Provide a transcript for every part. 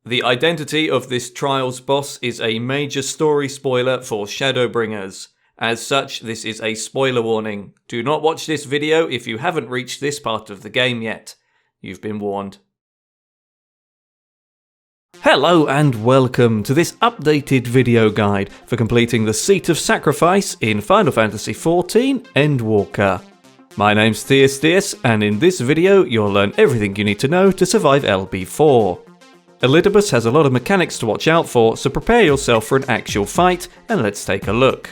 The identity of this Trials boss is a major story spoiler for Shadowbringers. As such, this is a spoiler warning. Do not watch this video if you haven't reached this part of the game yet. You've been warned. Hello and welcome to this updated video guide for completing the Seat of Sacrifice in Final Fantasy XIV Endwalker. My name's Theus, and in this video you'll learn everything you need to know to survive LB4. Elidibus has a lot of mechanics to watch out for, so prepare yourself for an actual fight, and let's take a look.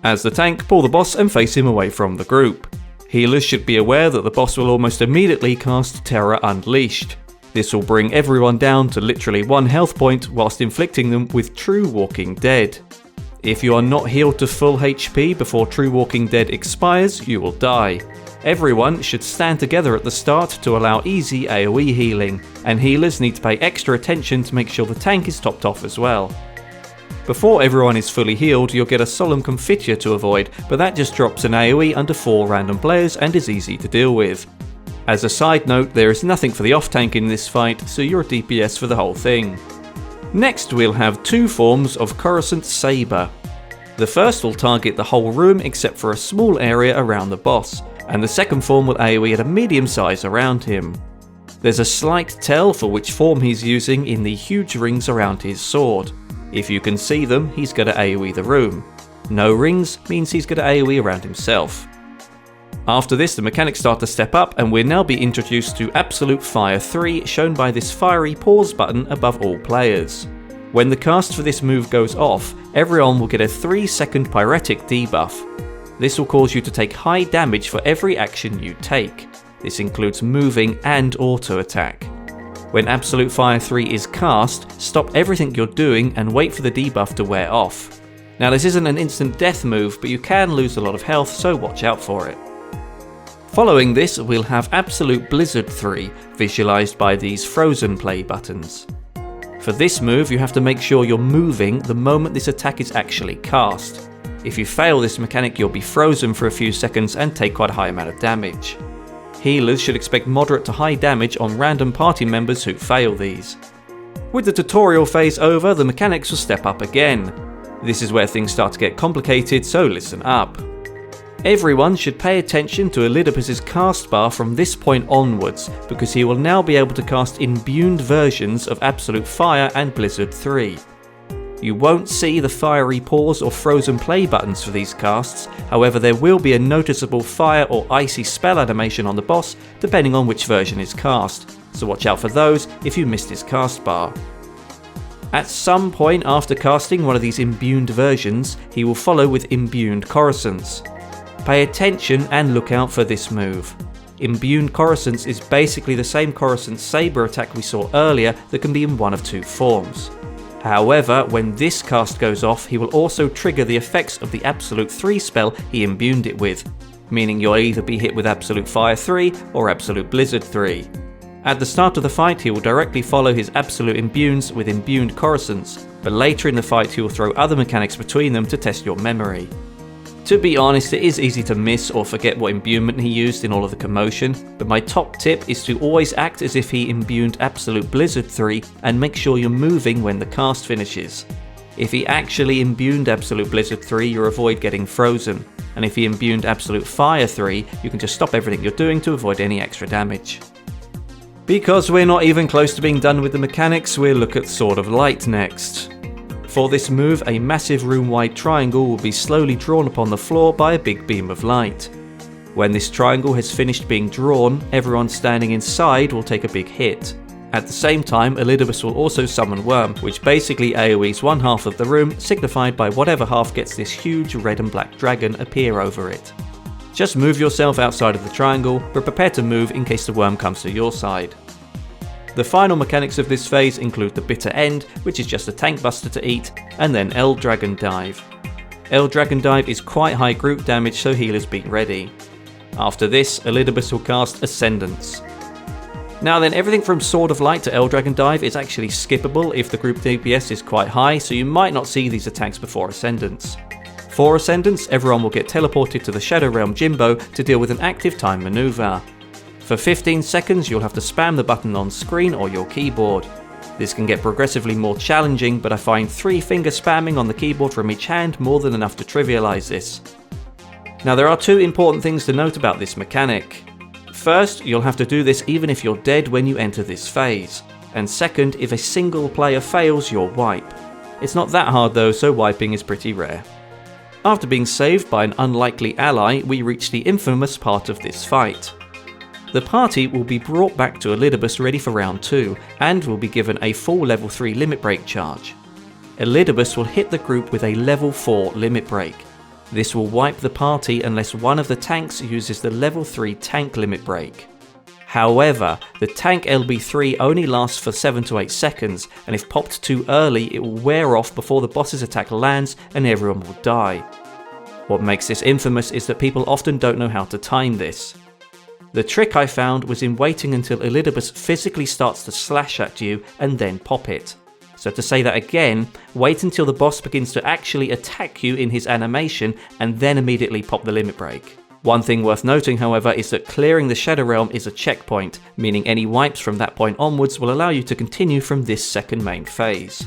As the tank, pull the boss and face him away from the group. Healers should be aware that the boss will almost immediately cast Terror Unleashed. This will bring everyone down to literally 1 health point whilst inflicting them with True Walking Dead. If you are not healed to full HP before True Walking Dead expires, you will die. Everyone should stand together at the start to allow easy AoE healing, and healers need to pay extra attention to make sure the tank is topped off as well. Before everyone is fully healed, you'll get a Solemn Confiture to avoid, but that just drops an AoE under 4 random players and is easy to deal with. As a side note, there is nothing for the off tank in this fight, so you're a DPS for the whole thing. Next we'll have 2 forms of Coruscant Saber. The first will target the whole room except for a small area around the boss, and the second form will AoE at a medium size around him. There's a slight tell for which form he's using in the huge rings around his sword. If you can see them, he's going to AoE the room. No rings means he's going to AoE around himself. After this, the mechanics start to step up, and we'll now be introduced to Absolute Fire 3, shown by this fiery pause button above all players. When the cast for this move goes off, everyone will get a 3-second pyretic debuff. This will cause you to take high damage for every action you take. This includes moving and auto attack. When Absolute Fire 3 is cast, stop everything you're doing and wait for the debuff to wear off. Now this isn't an instant death move, but you can lose a lot of health, so watch out for it. Following this, we'll have Absolute Blizzard 3, visualized by these frozen play buttons. For this move, you have to make sure you're moving the moment this attack is actually cast. If you fail this mechanic, you'll be frozen for a few seconds and take quite a high amount of damage. Healers should expect moderate to high damage on random party members who fail these. With the tutorial phase over, the mechanics will step up again. This is where things start to get complicated, so listen up. Everyone should pay attention to Elidibus' cast bar from this point onwards, because he will now be able to cast imbued versions of Absolute Fire and Blizzard 3. You won't see the fiery pause or frozen play buttons for these casts, however there will be a noticeable fire or icy spell animation on the boss depending on which version is cast, so watch out for those if you missed his cast bar. At some point after casting one of these imbued versions, he will follow with Imbued Coruscants. Pay attention and look out for this move. Imbued Coruscants is basically the same Coruscant Saber attack we saw earlier that can be in one of 2 forms. However, when this cast goes off, he will also trigger the effects of the Absolute 3 spell he imbued it with, meaning you'll either be hit with Absolute Fire 3 or Absolute Blizzard 3. At the start of the fight, he will directly follow his Absolute Imbues with Imbued Coruscants, but later in the fight he will throw other mechanics between them to test your memory. To be honest, it is easy to miss or forget what imbuement he used in all of the commotion, but my top tip is to always act as if he imbued Absolute Blizzard 3 and make sure you're moving when the cast finishes. If he actually imbued Absolute Blizzard 3, you'll avoid getting frozen, and if he imbued Absolute Fire 3, you can just stop everything you're doing to avoid any extra damage. Because we're not even close to being done with the mechanics, we'll look at Sword of Light next. For this move, a massive room-wide triangle will be slowly drawn upon the floor by a big beam of light. When this triangle has finished being drawn, everyone standing inside will take a big hit. At the same time, Elidibus will also summon Worm, which basically AoEs 1 half of the room, signified by whatever half gets this huge red and black dragon appear over it. Just move yourself outside of the triangle, but prepare to move in case the worm comes to your side. The final mechanics of this phase include the Bitter End, which is just a tank buster to eat, and then Dragon Dive. Dragon Dive is quite high group damage, so healers be ready. After this, Elidibus will cast Ascendance. Now then, everything from Sword of Light to Dragon Dive is actually skippable if the group DPS is quite high, so you might not see these attacks before Ascendance. For Ascendance, everyone will get teleported to the Shadow Realm Jimbo to deal with an active time maneuver. For 15 seconds, you'll have to spam the button on screen or your keyboard. This can get progressively more challenging, but I find 3-finger spamming on the keyboard from each hand more than enough to trivialize this. Now there are 2 important things to note about this mechanic. First, you'll have to do this even if you're dead when you enter this phase. And second, if a single player fails, you'll wipe. It's not that hard though, so wiping is pretty rare. After being saved by an unlikely ally, we reach the infamous part of this fight. The party will be brought back to Elidibus ready for round 2, and will be given a full level 3 limit break charge. Elidibus will hit the group with a level 4 limit break. This will wipe the party unless one of the tanks uses the level 3 tank limit break. However, the tank LB3 only lasts for 7 to 8 seconds, and if popped too early it will wear off before the boss's attack lands and everyone will die. What makes this infamous is that people often don't know how to time this. The trick I found was in waiting until Elidibus physically starts to slash at you and then pop it. So to say that again, wait until the boss begins to actually attack you in his animation and then immediately pop the limit break. One thing worth noting however is that clearing the Shadow Realm is a checkpoint, meaning any wipes from that point onwards will allow you to continue from this second main phase.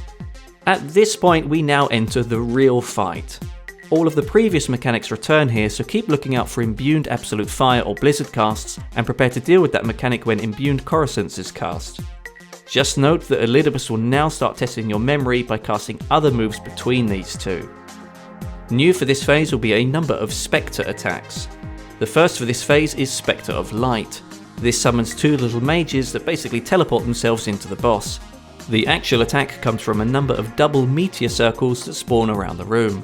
At this point we now enter the real fight. All of the previous mechanics return here, so keep looking out for Imbued Absolute Fire or Blizzard casts, and prepare to deal with that mechanic when Imbued Coruscance is cast. Just note that Elidibus will now start testing your memory by casting other moves between these two. New for this phase will be a number of Spectre attacks. The first for this phase is Spectre of Light. This summons 2 little mages that basically teleport themselves into the boss. The actual attack comes from a number of double meteor circles that spawn around the room.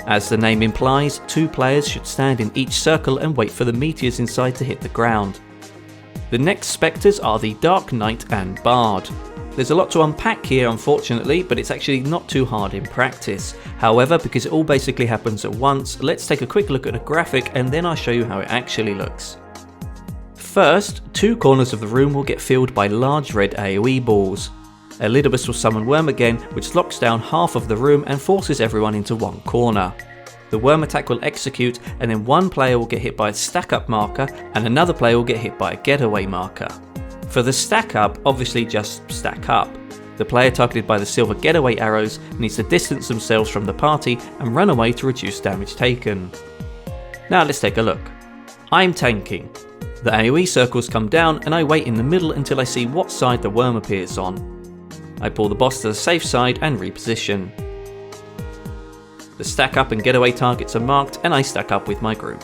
As the name implies, 2 players should stand in each circle and wait for the meteors inside to hit the ground. The next spectres are the Dark Knight and Bard. There's a lot to unpack here unfortunately, but it's actually not too hard in practice. However, because it all basically happens at once, let's take a quick look at a graphic and then I'll show you how it actually looks. First, 2 corners of the room will get filled by large red AoE balls. Elidibus will summon Worm again, which locks down half of the room and forces everyone into one corner. The Worm attack will execute, and then one player will get hit by a stack up marker and another player will get hit by a getaway marker. For the stack up, obviously just stack up. The player targeted by the silver getaway arrows needs to distance themselves from the party and run away to reduce damage taken. Now let's take a look. I'm tanking. The AoE circles come down and I wait in the middle until I see what side the Worm appears on. I pull the boss to the safe side and reposition. The stack up and getaway targets are marked and I stack up with my group.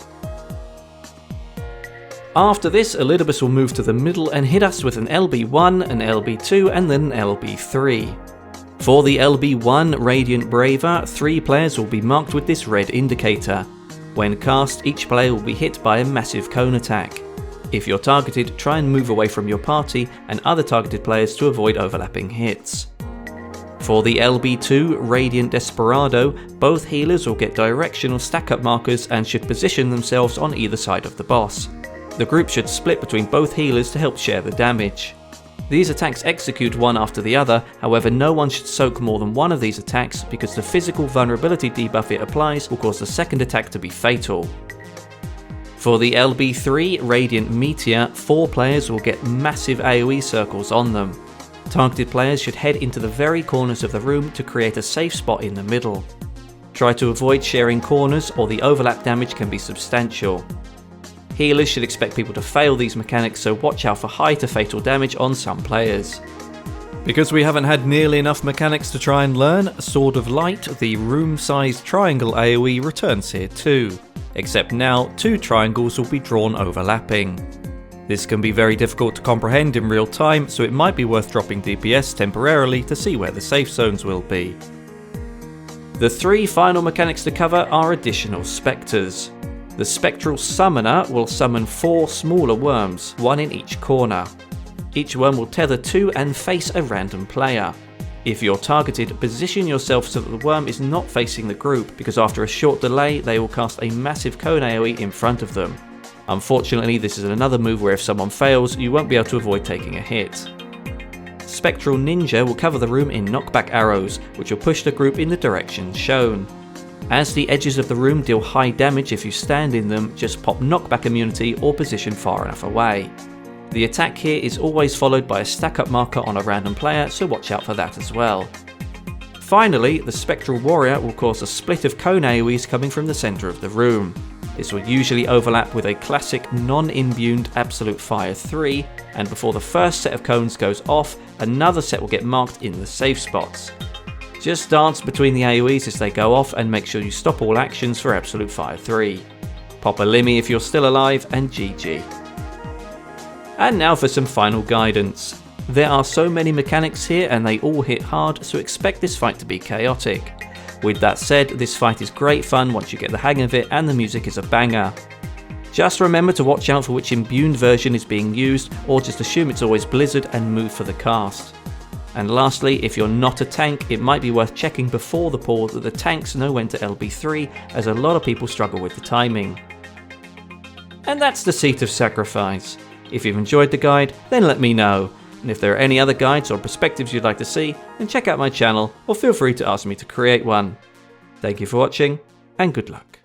After this, Elidibus will move to the middle and hit us with an LB1, an LB2 and then an LB3. For the LB1 Radiant Braver, 3 players will be marked with this red indicator. When cast, each player will be hit by a massive cone attack. If you're targeted, try and move away from your party and other targeted players to avoid overlapping hits. For the LB2 Radiant Desperado, both healers will get directional stack-up markers and should position themselves on either side of the boss. The group should split between both healers to help share the damage. These attacks execute one after the other, however no one should soak more than one of these attacks because the physical vulnerability debuff it applies will cause the second attack to be fatal. For the LB3 Radiant Meteor, 4 players will get massive AoE circles on them. Targeted players should head into the very corners of the room to create a safe spot in the middle. Try to avoid sharing corners or the overlap damage can be substantial. Healers should expect people to fail these mechanics, so watch out for high to fatal damage on some players. Because we haven't had nearly enough mechanics to try and learn, Sword of Light, the room-sized triangle AoE returns here too. Except now, 2 triangles will be drawn overlapping. This can be very difficult to comprehend in real time, so it might be worth dropping DPS temporarily to see where the safe zones will be. The 3 final mechanics to cover are additional spectres. The Spectral Summoner will summon 4 smaller worms, 1 in each corner. Each worm will tether to and face a random player. If you're targeted, position yourself so that the worm is not facing the group, because after a short delay they will cast a massive cone AoE in front of them. Unfortunately, this is another move where if someone fails, you won't be able to avoid taking a hit. Spectral Ninja will cover the room in knockback arrows, which will push the group in the direction shown. As the edges of the room deal high damage if you stand in them, just pop knockback immunity or position far enough away. The attack here is always followed by a stack up marker on a random player, so watch out for that as well. Finally, the Spectral Warrior will cause a split of cone AoEs coming from the centre of the room. This will usually overlap with a classic non-imbued Absolute Fire 3, and before the first set of cones goes off, another set will get marked in the safe spots. Just dance between the AoEs as they go off and make sure you stop all actions for Absolute Fire 3. Pop a Limmy if you're still alive, and GG. And now for some final guidance. There are so many mechanics here and they all hit hard, so expect this fight to be chaotic. With that said, this fight is great fun once you get the hang of it and the music is a banger. Just remember to watch out for which imbued version is being used, or just assume it's always Blizzard and move for the cast. And lastly, if you're not a tank, it might be worth checking before the pause that the tanks know when to LB3, as a lot of people struggle with the timing. And that's the Seat of Sacrifice. If you've enjoyed the guide, then let me know. And if there are any other guides or perspectives you'd like to see, then check out my channel or feel free to ask me to create one. Thank you for watching, and good luck.